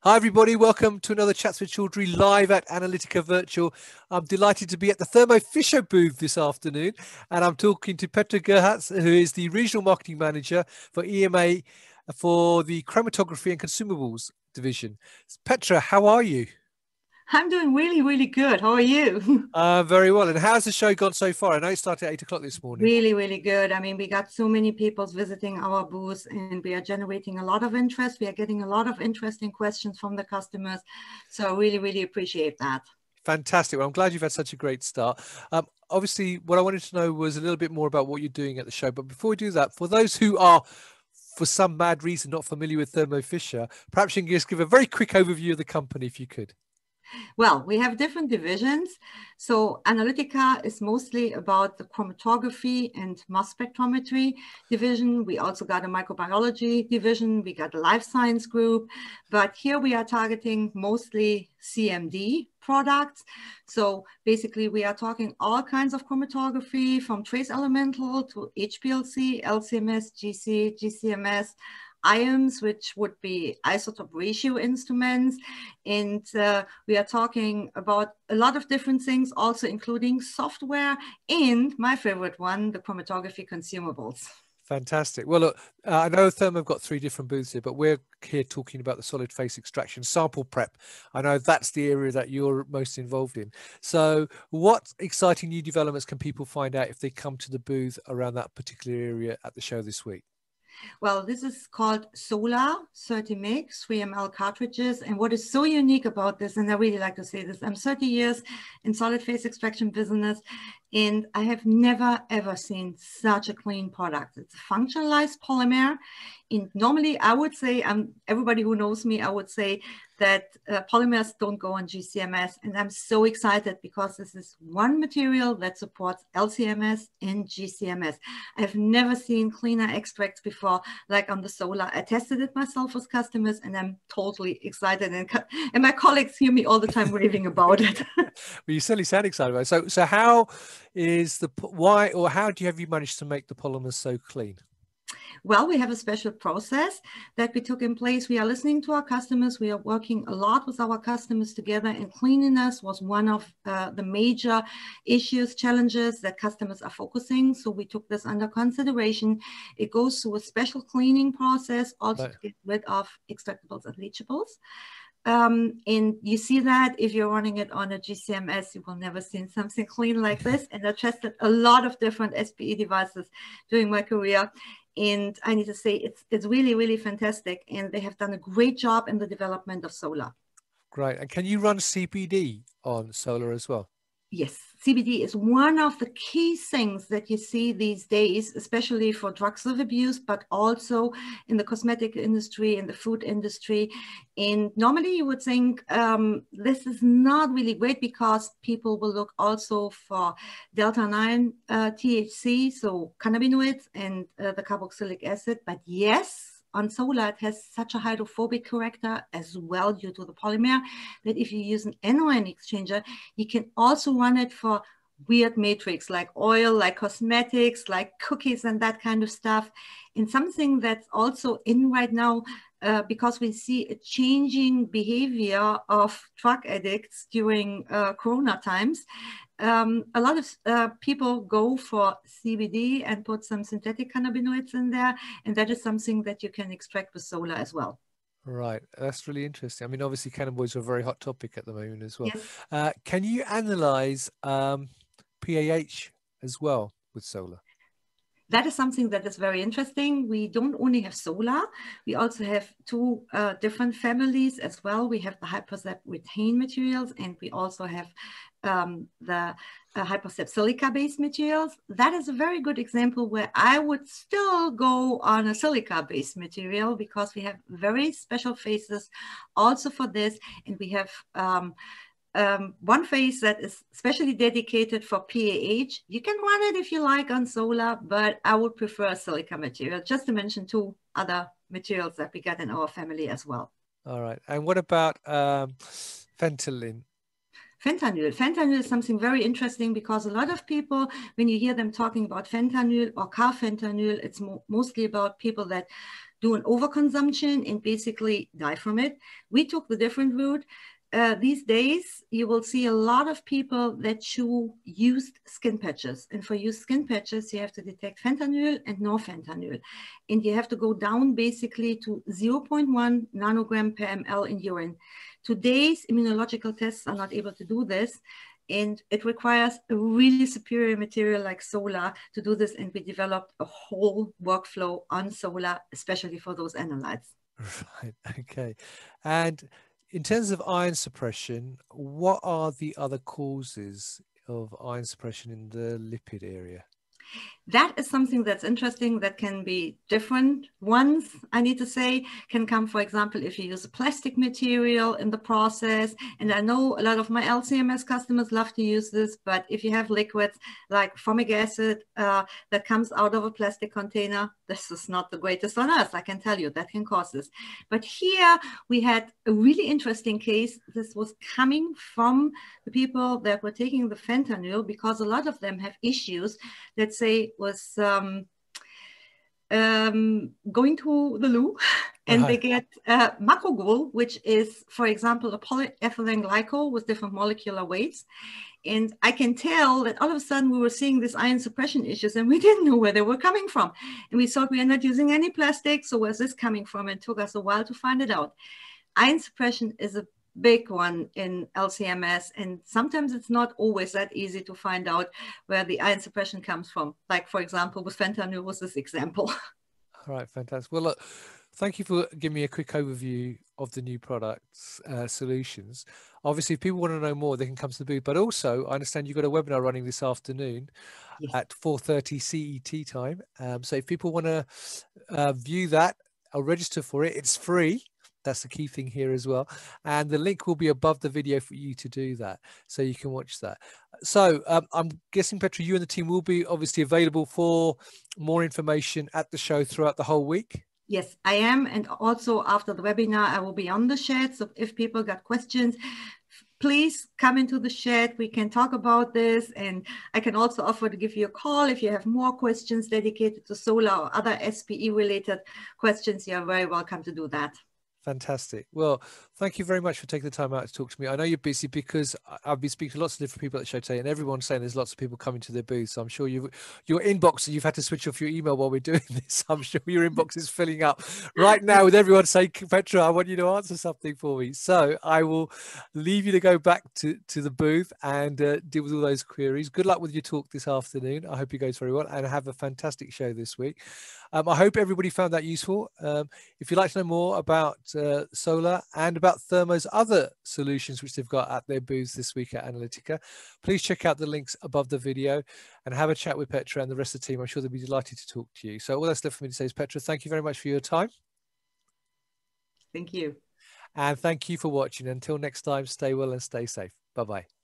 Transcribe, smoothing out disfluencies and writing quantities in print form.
Hi everybody, welcome to another Chats with Chaudhry live at Analytical Virtual. I'm delighted to be at the Thermo Fisher booth this afternoon, and I'm talking to Petra Gerhards, who is the Regional Marketing Manager for EMA for the Chromatography and Consumables Division. Petra, how are you? I'm doing really, really good. How are you? Very well. And how's the show gone so far? I know it started at 8 o'clock this morning. Really, really good. I mean, we got so many people visiting our booth and we are generating a lot of interest. We are getting a lot of interesting questions from the customers. So I really, really appreciate that. Fantastic. Well, I'm glad you've had such a great start. Obviously, what I wanted to know was a little bit more about what you're doing at the show. But before we do that, for those who are, for some mad reason, not familiar with Thermo Fisher, perhaps you can just give a very quick overview of the company, if you could. Well, we have different divisions. So Analytica is mostly about the chromatography and mass spectrometry division. We also got a microbiology division. We got a life science group. But here we are targeting mostly CMD products. So basically we are talking all kinds of chromatography from trace elemental to HPLC, LCMS, GC, GCMS, IAMS, which would be isotope ratio instruments. And we are talking about a lot of different things, also including software and my favorite one, the chromatography consumables. Fantastic. Well, look, I know Thermo have got 3 different booths here, but we're here talking about the solid phase extraction sample prep. I know that's the area that you're most involved in. So what exciting new developments can people find out if they come to the booth around that particular area at the show this week? Well, this is called Solar 30 mg 3 ml cartridges. And what is so unique about this, and I really like to say this, I'm 30 years in solid phase extraction business, and I have never, ever seen such a clean product. It's a functionalized polymer. And normally I would say, everybody who knows me, I would say that polymers don't go on GCMS. And I'm so excited because this is one material that supports LCMS and GCMS. I've never seen cleaner extracts before, like on the Solar. I tested it myself with customers and I'm totally excited. And my colleagues hear me all the time raving about it. Well, you certainly sound excited about it. So how is why, or how have you managed to make the polymers so clean? Well, we have a special process that we took in place. We are listening to our customers. We are working a lot with our customers together, and cleanliness was one of the major issues, challenges that customers are focusing. So we took this under consideration. It goes through a special cleaning process also to get rid of extractables and leachables. And you see that if you're running it on a GCMS, you will never see something clean like this. And I tested a lot of different SPE devices during my career. And I need to say it's really, really fantastic. And they have done a great job in the development of Solar. Great. And can you run CBD on Solar as well? Yes, CBD is one of the key things that you see these days, especially for drugs of abuse, but also in the cosmetic industry, in the food industry. And normally you would think this is not really great because people will look also for delta-9 THC, so cannabinoids and the carboxylic acid. But yes, on Solar, it has such a hydrophobic character as well due to the polymer that if you use an anion exchanger, you can also run it for weird matrix like oil, like cosmetics, like cookies and that kind of stuff. And something that's also in right now, because we see a changing behavior of drug addicts during Corona times, a lot of people go for CBD and put some synthetic cannabinoids in there. And that is something that you can extract with Solar as well. Right. That's really interesting. I mean, obviously, cannabinoids are a very hot topic at the moment as well. Yes. Can you analyze PAH as well with Solar? That is something that is very interesting. We don't only have Solar, we also have 2 different families as well. We have the HyperSep retain materials, and we also have the HyperSep silica-based materials. That is a very good example where I would still go on a silica-based material because we have very special phases also for this, and we have one phase that is specially dedicated for PAH. You can run it if you like on Solar, but I would prefer a silica material, just to mention 2 other materials that we got in our family as well. All right. And what about Fentanyl? Fentanyl is something very interesting because a lot of people, when you hear them talking about fentanyl or carfentanil, it's mostly about people that do an overconsumption and basically die from it. We took the different route. These days, you will see a lot of people that chew used skin patches. And for used skin patches, you have to detect fentanyl and norfentanyl. And you have to go down basically to 0.1 nanogram per ml in urine. Today's immunological tests are not able to do this. And it requires a really superior material like solar to do this. And we developed a whole workflow on solar, especially for those analytes. Right. Okay. And in terms of iron suppression, what are the other causes of iron suppression in the lipid area? That is something that's interesting that can be different ones, I need to say, can come, for example, if you use a plastic material in the process. And I know a lot of my LCMS customers love to use this, but if you have liquids like formic acid that comes out of a plastic container, this is not the greatest on earth, I can tell you, that can cause this. But here we had a really interesting case. This was coming from the people that were taking the fentanyl because a lot of them have issues, let's say, was going to the loo and Right. they get macrogol, which is, for example, a polyethylene glycol with different molecular weights. And I can tell that all of a sudden we were seeing these iron suppression issues and we didn't know where they were coming from. And we thought we are not using any plastic. So where's this coming from? And it took us a while to find it out. Iron suppression is a big one in LCMS, and sometimes it's not always that easy to find out where the iron suppression comes from. Like, for example, with fentanyl was this example. All right, fantastic. Well, look, thank you for giving me a quick overview of the new products solutions. Obviously, if people want to know more, they can come to the booth. But also, I understand you've got a webinar running this afternoon at 4:30 CET time. So if people want to view that, I'll register for it. It's free. That's the key thing here as well. And the link will be above the video for you to do that. So you can watch that. So I'm guessing, Petra, you and the team will be obviously available for more information at the show throughout the whole week. Yes, I am. And also after the webinar, I will be on the chat. So if people got questions, please come into the chat. We can talk about this. And I can also offer to give you a call if you have more questions dedicated to solar or other SPE related questions. You're very welcome to do that. Fantastic. Well, thank you very much for taking the time out to talk to me. I know you're busy because I've been speaking to lots of different people at the show today, and everyone's saying there's lots of people coming to their booth. So I'm sure your inbox, you've had to switch off your email while we're doing this. I'm sure your inbox is filling up right now with everyone saying, Petra, I want you to answer something for me. So I will leave you to go back to the booth and deal with all those queries. Good luck with your talk this afternoon. I hope it goes very well and have a fantastic show this week. I hope everybody found that useful. If you'd like to know more about solar and about Thermo's other solutions which they've got at their booths this week at Analytica, please check out the links above the video and have a chat with Petra and the rest of the team. I'm sure they'll be delighted to talk to you. So all that's left for me to say is, Petra, thank you very much for your time. Thank you. And thank you for watching. Until next time, stay well and stay safe. Bye-bye.